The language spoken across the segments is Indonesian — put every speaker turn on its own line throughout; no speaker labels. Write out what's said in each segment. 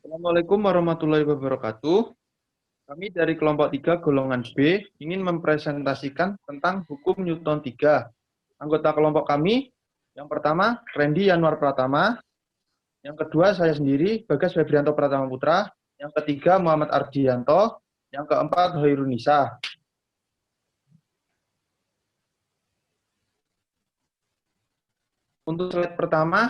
Assalamualaikum warahmatullahi wabarakatuh. Kami dari kelompok 3 golongan B ingin mempresentasikan tentang hukum Newton 3. Anggota kelompok kami, yang pertama Randy Yanuar Pratama, yang kedua saya sendiri Bagas Febrianto Pratama Putra, yang ketiga Muhammad Ardianto, yang keempat Hoirunisa. Untuk slide pertama,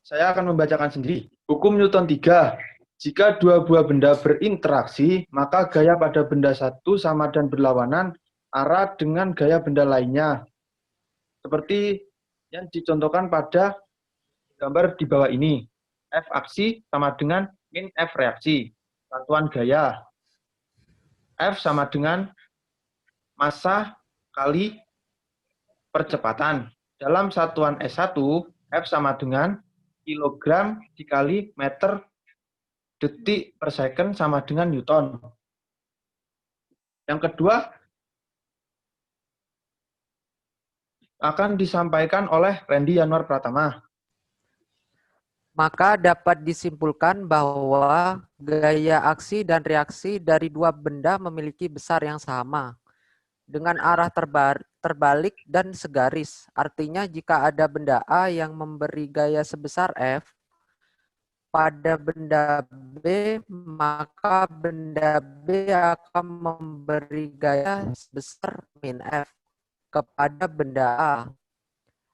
saya akan membacakan sendiri. Hukum Newton 3. Jika dua buah benda berinteraksi, maka gaya pada benda satu sama dan berlawanan arah dengan gaya benda lainnya. Seperti yang dicontohkan pada gambar di bawah ini. F aksi sama dengan min F reaksi. Satuan gaya. F sama dengan massa kali percepatan. Dalam satuan S1, F sama dengan kilogram dikali meter detik per second sama dengan Newton. Yang kedua akan disampaikan oleh Randy Yanuar Pratama.
Maka dapat disimpulkan bahwa gaya aksi dan reaksi dari dua benda memiliki besar yang sama dengan arah terbalik dan segaris. Artinya jika ada benda A yang memberi gaya sebesar F pada benda B, maka benda B akan memberi gaya sebesar min F kepada benda A.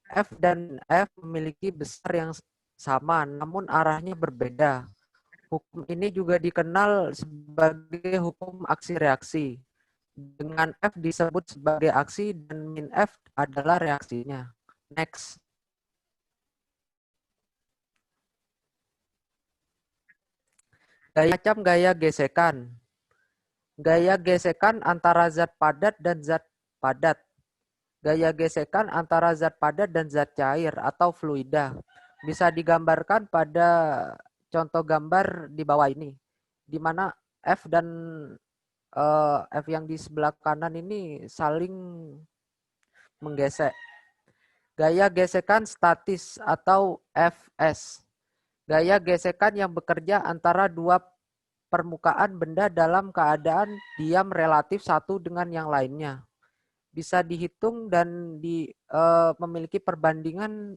F dan F memiliki besar yang sama, namun arahnya berbeda. Hukum ini juga dikenal sebagai hukum aksi reaksi. Dengan F disebut sebagai aksi dan min F adalah reaksinya. Next. Macam gaya gesekan. Gaya gesekan antara zat padat dan zat padat. Gaya gesekan antara zat padat dan zat cair atau fluida. Bisa digambarkan pada contoh gambar di bawah ini, di mana F dan F yang di sebelah kanan ini saling menggesek. Gaya gesekan statis atau Fs. Gaya gesekan yang bekerja antara dua permukaan benda dalam keadaan diam relatif satu dengan yang lainnya. Bisa dihitung dan memiliki perbandingan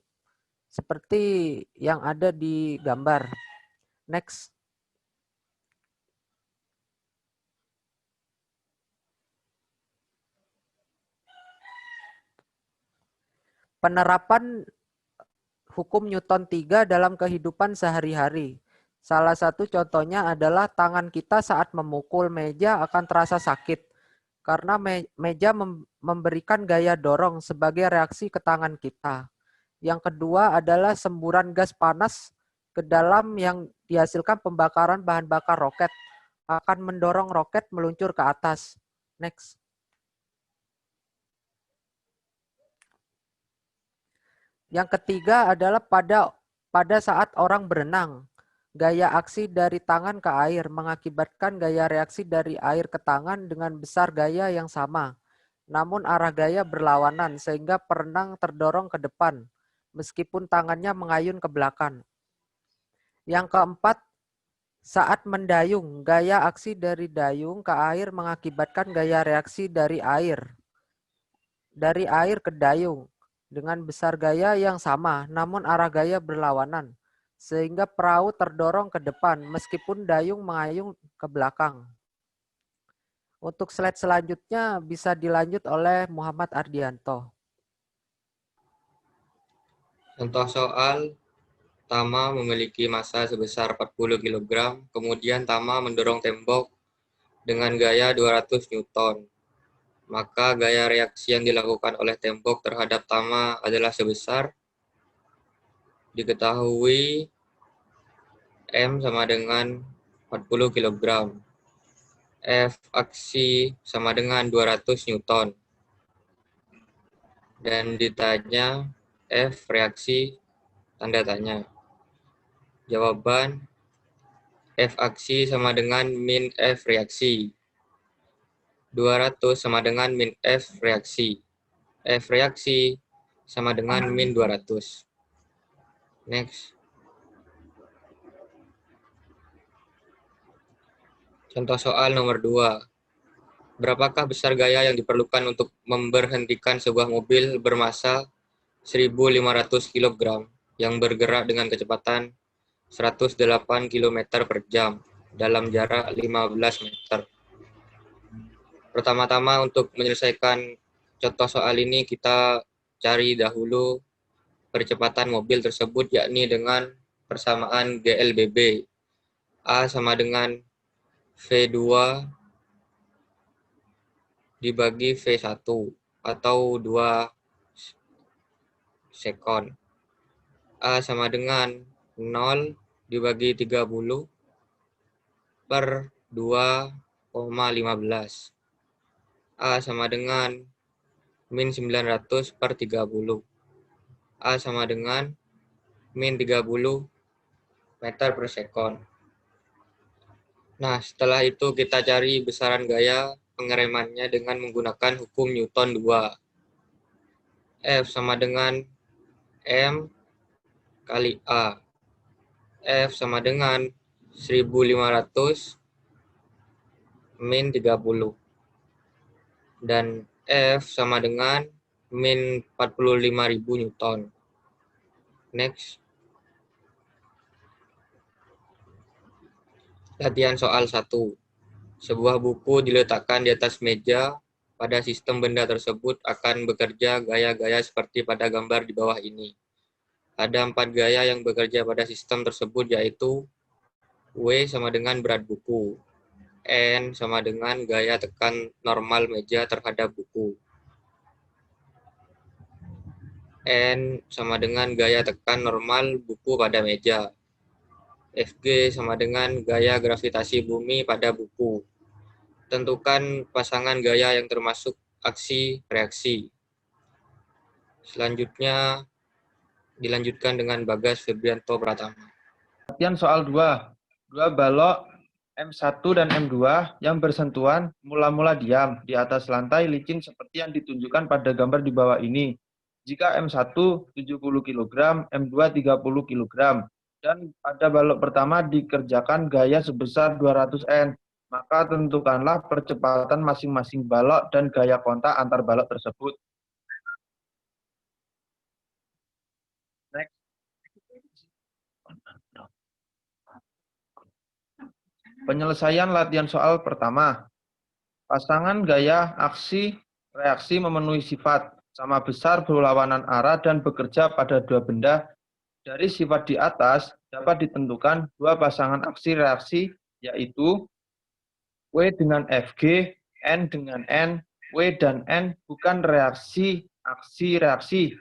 seperti yang ada di gambar. Next. Penerapan hukum Newton 3 dalam kehidupan sehari-hari. Salah satu contohnya adalah tangan kita saat memukul meja akan terasa sakit karena meja memberikan gaya dorong sebagai reaksi ke tangan kita. Yang kedua adalah semburan gas panas ke dalam yang dihasilkan pembakaran bahan bakar roket akan mendorong roket meluncur ke atas. Next. Yang ketiga adalah pada saat orang berenang. Gaya aksi dari tangan ke air mengakibatkan gaya reaksi dari air ke tangan dengan besar gaya yang sama. Namun arah gaya berlawanan sehingga perenang terdorong ke depan meskipun tangannya mengayun ke belakang. Yang keempat, saat mendayung, gaya aksi dari dayung ke air mengakibatkan gaya reaksi dari air ke dayung dengan besar gaya yang sama, namun arah gaya berlawanan, sehingga perahu terdorong ke depan meskipun dayung mengayun ke belakang. Untuk slide selanjutnya bisa dilanjut oleh Muhammad Ardianto.
Contoh soal, Tama memiliki massa sebesar 40 kg, kemudian Tama mendorong tembok dengan gaya 200 Newton. Maka gaya reaksi yang dilakukan oleh tembok terhadap Tama adalah sebesar, diketahui M sama dengan 40 kg. F aksi sama dengan 200 Newton. Dan ditanya F reaksi tanda tanya. Jawaban F aksi sama dengan min F reaksi. 200 sama dengan min F reaksi. F reaksi sama dengan min 200. Next. Contoh soal nomor 2. Berapakah besar gaya yang diperlukan untuk memberhentikan sebuah mobil bermassa 1.500 kg yang bergerak dengan kecepatan 108 km per jam dalam jarak 15 meter? Pertama-tama untuk menyelesaikan contoh soal ini kita cari dahulu percepatan mobil tersebut, yakni dengan persamaan GLBB. A sama dengan V2 dibagi V1 atau 2 sekon. A sama dengan 0 dibagi 30 per 2,15. A sama dengan min 900 per 30. A sama dengan min 30 meter per sekon. Nah, setelah itu kita cari besaran gaya pengeremannya dengan menggunakan hukum Newton 2. F sama dengan M kali A. F sama dengan 1.500 min 30. Dan F sama dengan min 45.000 Newton. Next. Latihan soal 1. Sebuah buku diletakkan di atas meja. Pada sistem benda tersebut akan bekerja gaya-gaya seperti pada gambar di bawah ini. Ada 4 gaya yang bekerja pada sistem tersebut, yaitu W sama dengan berat buku, N sama dengan gaya tekan normal meja terhadap buku, N sama dengan gaya tekan normal buku pada meja, Fg sama dengan gaya gravitasi bumi pada buku. Tentukan pasangan gaya yang termasuk aksi reaksi. Selanjutnya dilanjutkan dengan Bagas Febrianto Pratama.
Latihan soal 2. Dua balok M1 dan M2 yang bersentuhan mula-mula diam di atas lantai licin seperti yang ditunjukkan pada gambar di bawah ini. Jika M1 70 kg, M2 30 kg, dan pada balok pertama dikerjakan gaya sebesar 200 N, maka tentukanlah percepatan masing-masing balok dan gaya kontak antar balok tersebut. Next. Penyelesaian latihan soal pertama. Pasangan gaya aksi reaksi memenuhi sifat sama besar berlawanan arah dan bekerja pada dua benda. Dari sifat di atas dapat ditentukan dua pasangan aksi reaksi, yaitu W dengan Fg, N dengan N. W dan N bukan reaksi aksi reaksi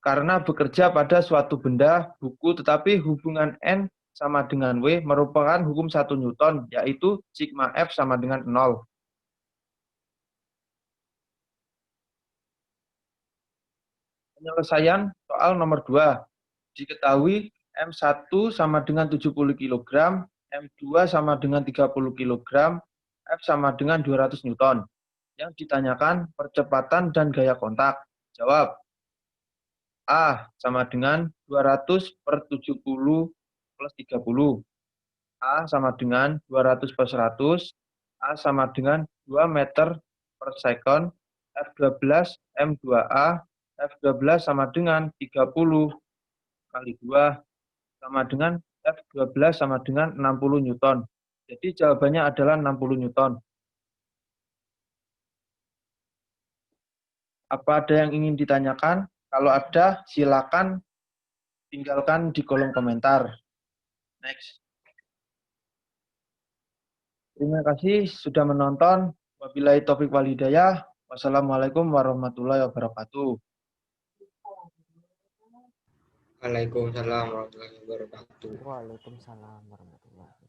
karena bekerja pada suatu benda buku, tetapi hubungan N sama dengan W merupakan hukum 1 Newton, yaitu sigma F sama dengan 0. Penyelesaian soal nomor 2. Diketahui M1 sama dengan 70 kg, M2 sama dengan 30 kg, F sama dengan 200 Newton. Yang ditanyakan percepatan dan gaya kontak. Jawab. A sama dengan 200 per 70 plus 30. A sama dengan 200 per 100. A sama dengan 2 meter per second. F12 M2A. F12 sama dengan 30 kali 2 sama dengan F12 sama dengan 60 Newton. Jadi jawabannya adalah 60 Newton. Apa ada yang ingin ditanyakan? Kalau ada, silakan tinggalkan di kolom komentar. Next. Terima kasih sudah menonton. Wabillahi taufiq wal hidayah. Wassalamualaikum warahmatullahi wabarakatuh.
Waalaikumsalam warahmatullahi wabarakatuh.
Waalaikumsalam warahmatullahi wabarakatuh.